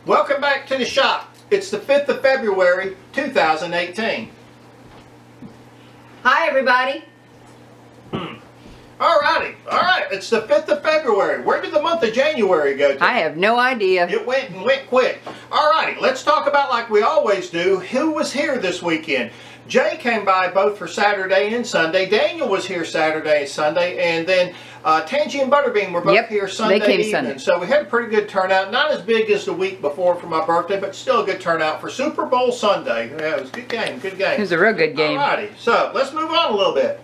Welcome back to the shop. It's the 5th of February, 2018. Hi, everybody. Alrighty. Alright, it's the 5th of February. Where did the month of January go to? I have no idea. It went quick. Alrighty, let's talk about, like we always do, who was here this weekend. Jay came by both for Saturday and Sunday. Daniel was here Saturday and Sunday. And then Tangy and Butterbean were both here Sunday evening. Sunday. So we had a pretty good turnout. Not as big as the week before for my birthday, but still a good turnout for Super Bowl Sunday. Yeah, it was a good game. Good game. It was a real good game. Alrighty, so let's move on a little bit.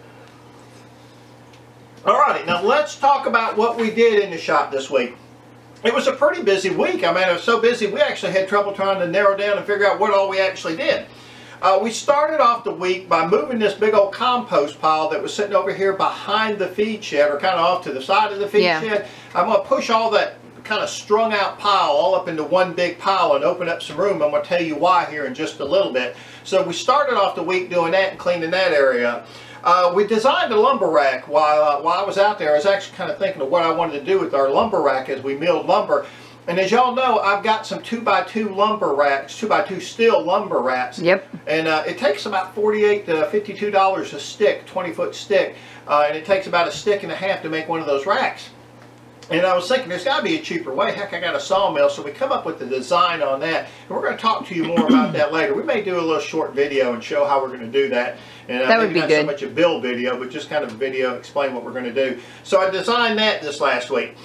Alrighty, now let's talk about what we did in the shop this week. It was a pretty busy week. I mean, it was so busy we actually had trouble trying to narrow down and figure out what all we actually did. We started off the week by moving this big old compost pile that was sitting over here behind the feed shed, or kind of off to the side of the feed shed. I'm going to push all that kind of strung out pile all up into one big pile and open up some room. I'm going to tell you why here in just a little bit. So we started off the week doing that and cleaning that area up. We designed a lumber rack while I was out there. I was actually kind of thinking of what I wanted to do with our lumber rack as we milled lumber. And as y'all know, I've got some 2x2 lumber racks, 2x2 steel lumber racks. Yep. And it takes about $48 to $52 a stick, 20-foot stick. And it takes about a stick and a half to make one of those racks. And I was thinking there's got to be a cheaper way. Heck, I got a sawmill, so we come up with the design on that. And we're going to talk to you more about that later. We may do a little short video and show how we're going to do that. And that would be not so much a build video, but just kind of a video explain what we're going to do. So I designed that this last week.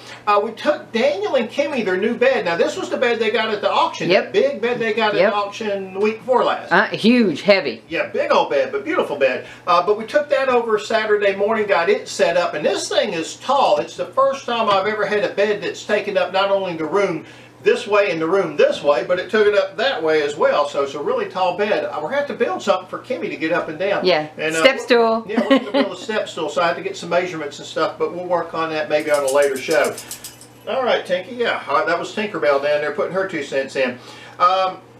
We took Daniel and Kimmy their new bed. Now this was the bed they got at the auction. That big bed they got at the auction the week before last. Huge, heavy. Yeah, big old bed, but beautiful bed. But we took that over Saturday morning, got it set up, and this thing is tall. It's the first time I've ever had a bed that's taken up not only the room this way and the room this way, but it took it up that way as well. So it's a really tall bed. We're going to have to build something for Kimmy to get up and down. Yeah, and, step stool. Yeah, we're going to build a step stool, so I have to get some measurements and stuff, but we'll work on that maybe on a later show. All right, Tinky, yeah, that was Tinkerbell down there putting her 2 cents in.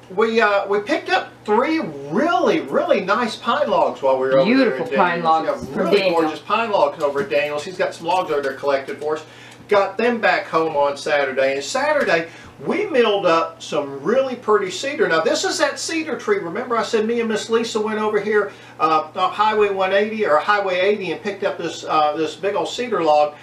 We picked up 3 really nice pine logs while we were over there. Beautiful pine logs. Really gorgeous pine logs over at Daniel's. He's got some logs over there collected for us. Got them back home on Saturday. And Saturday, we milled up some really pretty cedar. Now, this is that cedar tree. Remember I said me and Miss Lisa went over here off Highway 180 or Highway 80 and picked up this this big old cedar log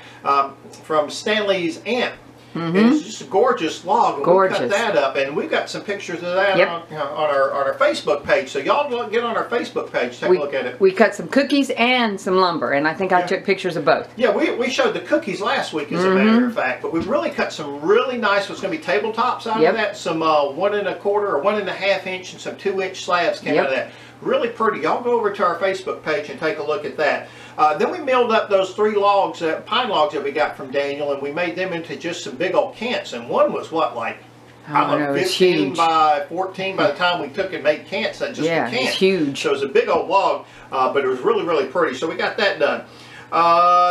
from Stanley's aunt. And it's just a gorgeous log. And we cut that up, and we've got some pictures of that on our Facebook page. So y'all get on our Facebook page, take a look at it. We cut some cookies and some lumber, and I think I took pictures of both. Yeah, we showed the cookies last week, as a matter of fact. But we really cut some really nice, what's going to be tabletops out of that. Some 1 1/4 or 1.5 inch and some 2-inch slabs came out of that. Really pretty. Y'all go over to our Facebook page and take a look at that. Then we milled up those 3 logs, pine logs that we got from Daniel, and we made them into just some big old cants. And one was what, like, I don't know, 15 by 14 by the time we took and made cants. Just a can. It's huge. So it was a big old log, but it was really pretty. So we got that done.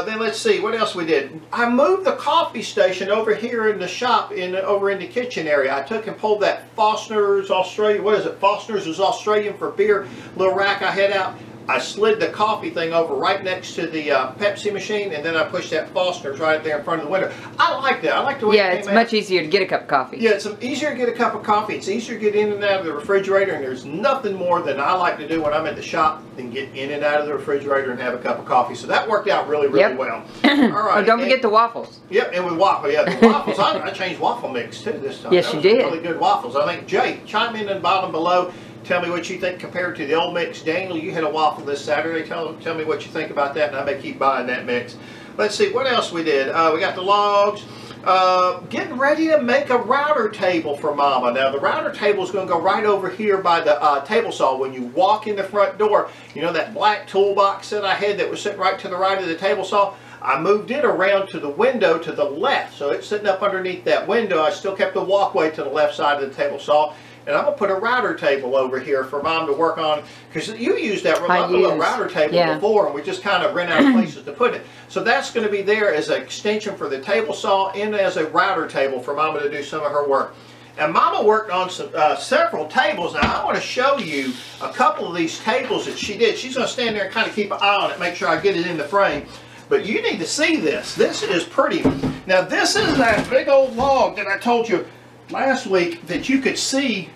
Then let's see what else we did. I moved the coffee station over here in the shop, over in the kitchen area. I took and pulled that Foster's Australian, what is it? Foster's is Australian for beer little rack I had out. I slid the coffee thing over right next to the Pepsi machine, and then I pushed that Foster's right there in front of the window. I like that. I like the way it came out. Yeah, it's much easier to get a cup of coffee. Yeah, it's easier to get a cup of coffee. It's easier to get in and out of the refrigerator, and there's nothing more than I like to do when I'm at the shop than get in and out of the refrigerator and have a cup of coffee. So that worked out really well. All right. Oh, don't forget the waffles. Yep, and with waffle. Yeah, the waffles. I changed waffle mix too this time. Yes, you did. Really good waffles. I think, Jay, chime in the bottom below. Tell me what you think compared to the old mix. Daniel, you had a waffle this Saturday. Tell me what you think about that, and I may keep buying that mix. Let's see, what else we did? We got the logs. Getting ready to make a router table for Mama. Now, the router table is going to go right over here by the table saw. When you walk in the front door, you know that black toolbox that I had that was sitting right to the right of the table saw? I moved it around to the window to the left. So it's sitting up underneath that window. I still kept the walkway to the left side of the table saw. And I'm going to put a router table over here for Mom to work on, because you used that little router table before, and we just kind of ran out of places to put it. So that's going to be there as an extension for the table saw and as a router table for Mama to do some of her work. And Mama worked on several tables. Now I want to show you a couple of these tables that she did. She's going to stand there and kind of keep an eye on it, make sure I get it in the frame. But you need to see this. This is pretty. Now this is that big old log that I told you last week that you could see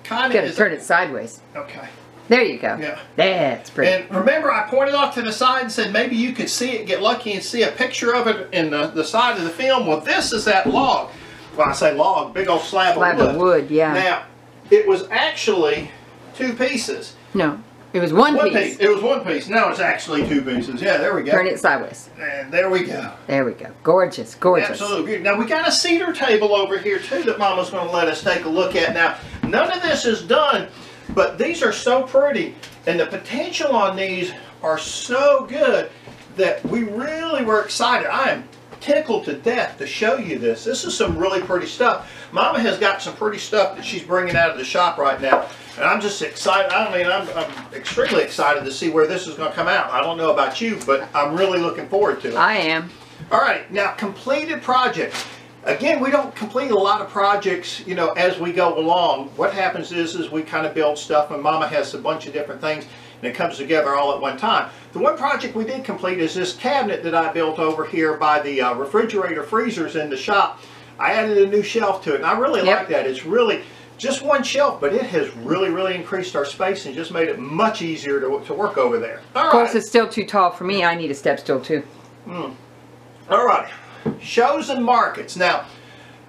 kind of. Turn it sideways. Okay. There you go. Yeah. That's pretty. And remember, I pointed off to the side and said maybe you could see it, get lucky and see a picture of it in the side of the film. Well, this is that log. Well, I say log, big old slab of wood. Yeah. Now, it was actually 2 pieces. No, it was one piece. It was 1 piece. Now it's actually 2 pieces. Yeah, there we go. Turn it sideways. And there we go. There we go. Gorgeous, gorgeous. Absolutely beautiful. Now, we got a cedar table over here, too, that Mama's going to let us take a look at. Now, none of this is done, but these are so pretty, and the potential on these are so good that we really were excited. I am tickled to death to show you this. This is some really pretty stuff. Mama has got some pretty stuff that she's bringing out of the shop right now, and I'm just excited. I mean, I'm extremely excited to see where this is going to come out. I don't know about you, but I'm really looking forward to it. I am. All right, now completed projects. Again, we don't complete a lot of projects, you know, as we go along. What happens is we kind of build stuff, and Mama has a bunch of different things, and it comes together all at one time. The one project we did complete is this cabinet that I built over here by the refrigerator freezers in the shop. I added a new shelf to it, and I really like that. It's really just one shelf, but it has really increased our space and just made it much easier to work over there. All right. Of course, it's still too tall for me. I need a step stool too. All right. Shows and markets. Now,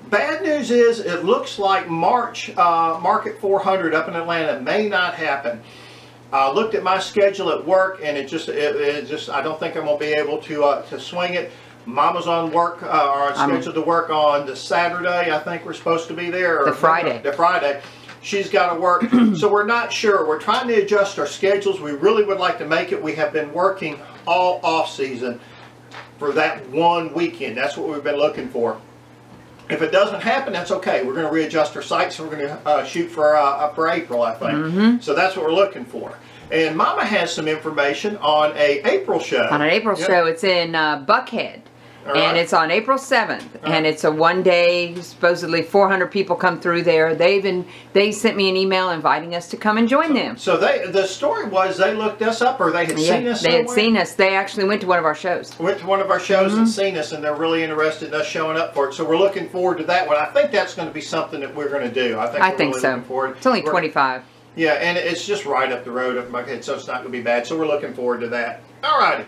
bad news is it looks like March Market 400 up in Atlanta may not happen. I looked at my schedule at work, and it just I don't think I'm going to be able to swing it. Mama's on work or on schedule to work on the Saturday. I think we're supposed to be there. Or the Friday. The Friday. She's got to work, so we're not sure. We're trying to adjust our schedules. We really would like to make it. We have been working all off season for that one weekend. That's what we've been looking for. If it doesn't happen, that's okay. We're going to readjust our sights, and we're going to shoot for April, I think. So that's what we're looking for. And Mama has some information on a April show. On an April show, it's in Buckhead. And it's on April 7th, and it's a one-day, supposedly 400 people come through there. They sent me an email inviting us to come and join them. So the story was they looked us up, or they had seen us somewhere? They had seen us. They actually went to one of our shows. Went to one of our shows and seen us, and they're really interested in us showing up for it. So we're looking forward to that one. I think that's going to be something that we're going to do. I think so. Looking forward. It's only 25. Yeah, and it's just right up the road of my head, so it's not going to be bad. So we're looking forward to that. All righty.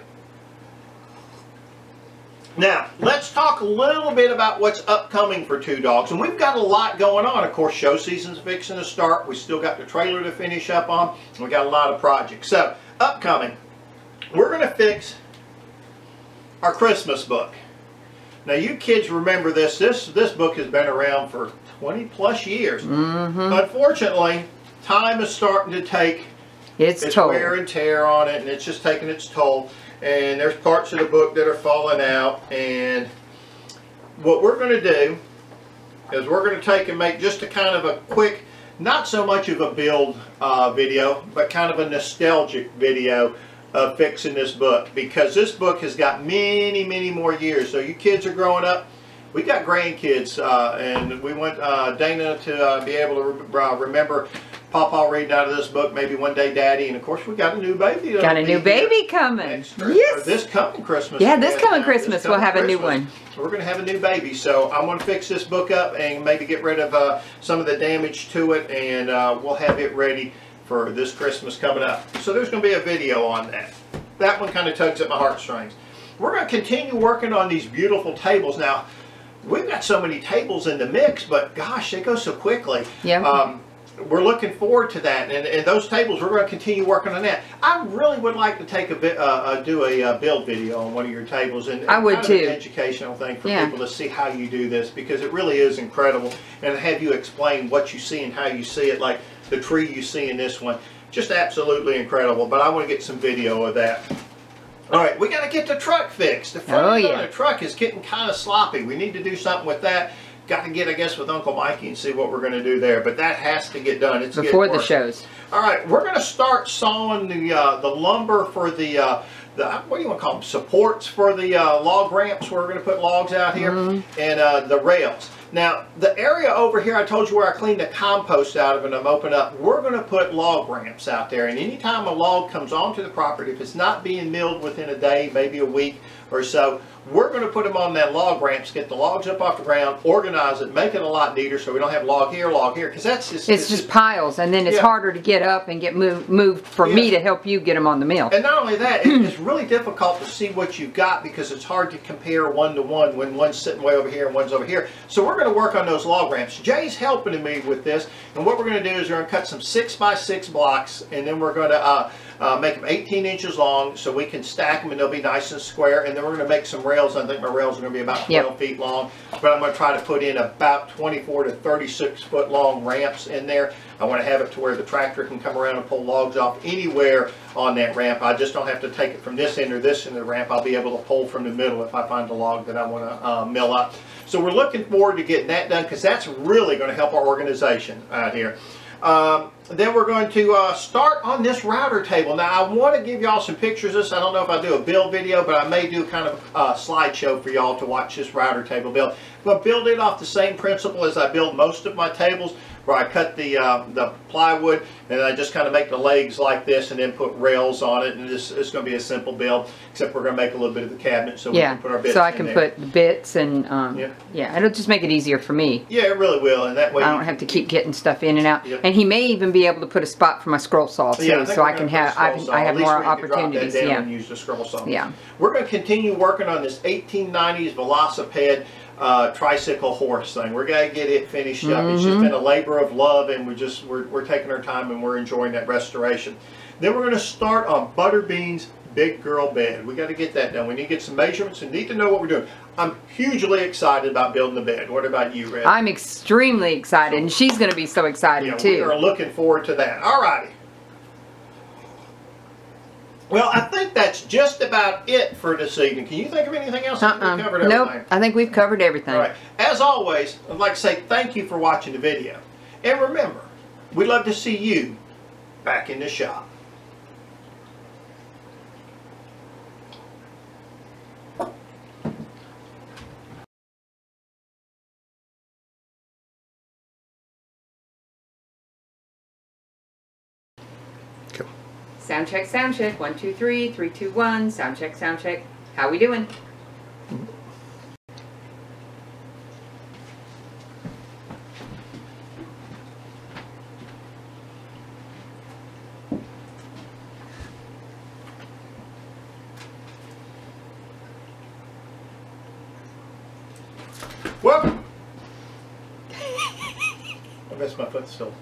Now, let's talk a little bit about what's upcoming for Two Dogs. And we've got a lot going on. Of course, show season's fixing to start. We still got the trailer to finish up on. And we got a lot of projects. So, upcoming, we're going to fix our Christmas book. Now, you kids remember this. This book has been around for 20 plus years. Unfortunately, time is starting to take its wear and tear on it, and it's just taking its toll. And there's parts of the book that are falling out, and what we're going to do is we're going to take and make just a kind of a quick, not so much of a build video, but kind of a nostalgic video of fixing this book, because this book has got many more years. So you kids are growing up. We got grandkids, and we want Dana to be able to remember Papa reading out of this book, maybe one day Daddy, and of course we got a new baby. Got a new baby coming. Yes. This coming Christmas. Yeah, this coming Christmas we'll have a new one. We're going to have a new baby, so I'm going to fix this book up and maybe get rid of some of the damage to it, and we'll have it ready for this Christmas coming up. So there's going to be a video on that. That one kind of tugs at my heartstrings. We're going to continue working on these beautiful tables. Now, we've got so many tables in the mix, but gosh, they go so quickly. Yeah. We're looking forward to that, and those tables, we're going to continue working on that. I really would like to take do a build video on one of your tables, and I would too. An educational thing for people to see how you do this, because it really is incredible, and have you explain what you see and how you see it, like the tree you see in this one, just absolutely incredible. But I want to get some video of that. All right, we got to get the truck fixed. The front of the truck is getting kind of sloppy. We need to do something with that. Got to get, I guess, with Uncle Mikey and see what we're going to do there. But that has to get done. It's before the shows. All right, we're going to start sawing the lumber for the what do you want to call them? Supports for the log ramps. We're going to put logs out here, and the rails. Now, the area over here, I told you where I cleaned the compost out of and I'm open up, we're going to put log ramps out there. And anytime a log comes onto the property, if it's not being milled within a day, maybe a week or so, we're going to put them on that log ramps, get the logs up off the ground, organize it, make it a lot neater so we don't have log here, because that's just... It's just piles, and then it's harder to get up and get moved for me to help you get them on the mill. And not only that, it's really difficult to see what you've got because it's hard to compare one-to-one when one's sitting way over here and one's over here. So we're going to work on those log ramps. Jay's helping me with this, and what we're going to do is we're going to cut some 6x6 blocks, and then we're going to make them 18 inches long so we can stack them and they'll be nice and square. And then we're going to make some rails. I think my rails are going to be about 12 feet long, but I'm going to try to put in about 24 to 36 foot long ramps in there. I want to have it to where the tractor can come around and pull logs off anywhere on that ramp. I just don't have to take it from this end or this end of the ramp. I'll be able to pull from the middle if I find a log that I want to mill up. So we're looking forward to getting that done because that's really going to help our organization out here. Then we're going to start on this router table. Now I want to give y'all some pictures of this. I don't know if I do a build video, but I may do kind of a slideshow for y'all to watch this router table build. I'm going to build it off the same principle as I build most of my tables, where I cut the plywood and I just kind of make the legs like this and then put rails on it, and it's going to be a simple build, except we're going to make a little bit of the cabinet so we can put our bits in there. So I can put the bits and it'll just make it easier for me. Yeah, it really will, and that way I don't have to keep getting stuff in and out. And he may even be able to put a spot for my scroll saw too, so I can have I have more opportunities. And use the scroll saw. Yeah. We're going to continue working on this 1890s velocipede tricycle horse thing. We're going to get it finished up. It's just been a labor of love, and we're taking our time and we're enjoying that restoration. Then we're going to start on Butterbean's big girl bed. We got to get that done. We need to get some measurements and need to know what we're doing. I'm hugely excited about building the bed. What about you, Red? I'm extremely excited, and she's going to be so excited too. We are looking forward to that. All righty. Well, I think that's just about it for this evening. Can you think of anything else? We covered everything. Nope, I think we've covered everything. All right. As always, I'd like to say thank you for watching the video. And remember, we'd love to see you back in the shop. Sound check, sound check. 1, 2, 3, 3, 2, 1. Sound check, sound check. How we doing? Welcome. I missed my foot still.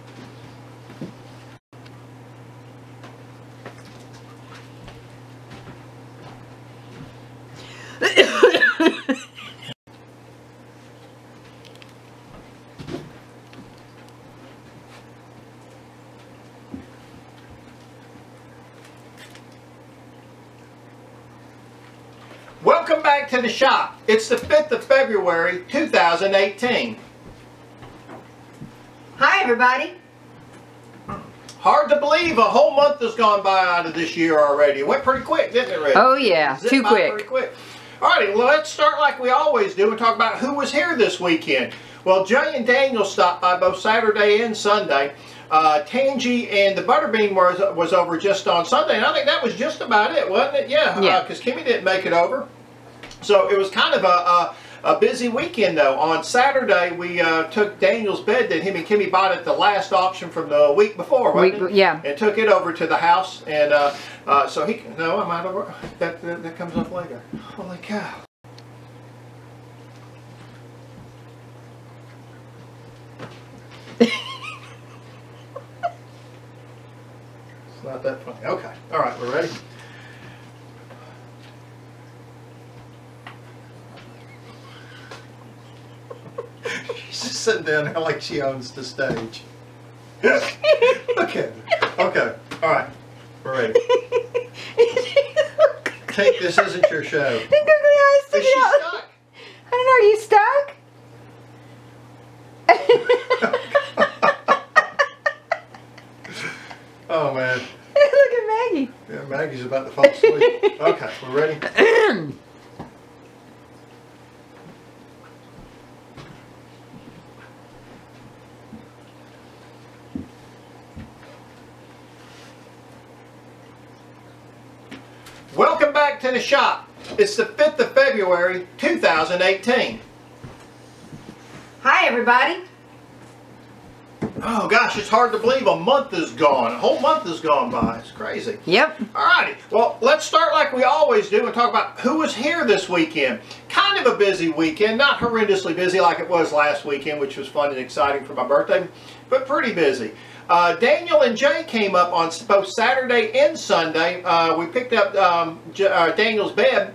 Welcome back to the shop. It's the 5th of February, 2018. Hi, everybody. Hard to believe a whole month has gone by out of this year already. It went pretty quick, didn't it, Ray? Oh, yeah. Too quick. Pretty quick. Alrighty, well, let's start like we always do and talk about who was here this weekend. Well, Jay and Daniel stopped by both Saturday and Sunday. Tangy and the Butterbean was over just on Sunday, and I think that was just about it, wasn't it? Yeah, because Kimmy didn't make it over. So it was kind of a busy weekend, though. On Saturday, we took Daniel's bed that him and Kimmy bought at the last auction from the week before, wasn't it? Yeah. And took it over to the house, and so he... No, I'm out of... That comes up later. Holy cow. It's not that funny. Okay. All right, we're ready? She's just sitting down there like she owns the stage. Okay. Okay. All right. We're ready. Kate, this isn't your show. Is she stuck? I don't know. Are you stuck? Oh, man. Look at Maggie. Yeah, Maggie's about to fall asleep. Okay, we're ready? back to the shop. It's the 5th of February, 2018. Hi, everybody. Oh gosh, it's hard to believe a month is gone. A whole month has gone by. It's crazy. Yep. Alrighty, well, let's start like we always do and talk about who was here this weekend. Kind of a busy weekend, not horrendously busy like it was last weekend, which was fun and exciting for my birthday, but pretty busy. Daniel and Jay came up on both Saturday and Sunday. We picked up Daniel's bed.